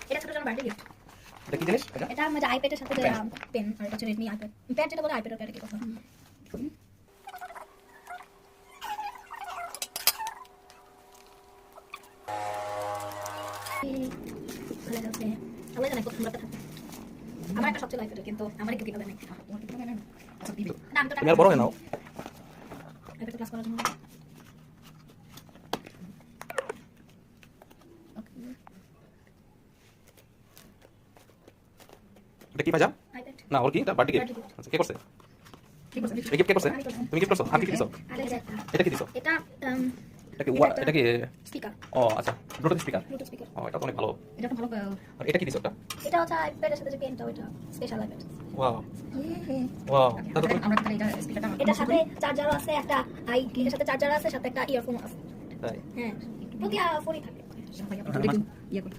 এটা ছোট জন birthday gift. এটা কি জিনিস এটা? এটা আমাদের আইপ্যাডের সাথে যে পেন, আর এটা হচ্ছে রেডমি আইপ্যাড। প্যাড যেটা বলে আইপ্যাড, ওটা কি কথা। ভালো লাগছে। আমার জানা কত সুন্দর থাকে। আমার একটা সবচেয়ে আইপ্যাড, কিন্তু আমার একটু কিভাবে নাই। তোমার কি কিভাবে নাই? আচ্ছা দিবি। না আমি তো তুমি আর বড় হয়ে নাও। আইপ্যাড ক্লাস করার জন্য। এটা কি ভাজা? আইপ্যাড। না ওর কি এটা বার্থডে গিফট। আচ্ছা কে করছে? এই গিফট কে করছে? তুমি গিফট করছো? আমি কি দিছো? এটা কি দিছো? এটা এটা কি এটা কি স্পিকার, ও আচ্ছা ব্লুটুথ স্পিকার। Bluetooth speaker. ও এটা তো অনেক ভালো। এটা তো ভালো। আর এটা কি দিছো এটা? এটা হচ্ছে আইপ্যাডের সাথে যে পেনটা, ওটা স্পেশাল আইপ্যাড। ওয়াও ওয়াও দাদা আমরা এটা স্পিকারটা এটার সাথে চার্জারও আছে, একটা এটার সাথে চার্জার আছে, সাথে একটা ইয়ারফোন আছে। তাই হ্যাঁ, প্রতি ফোনই থাকে। একটু ইয়ে করো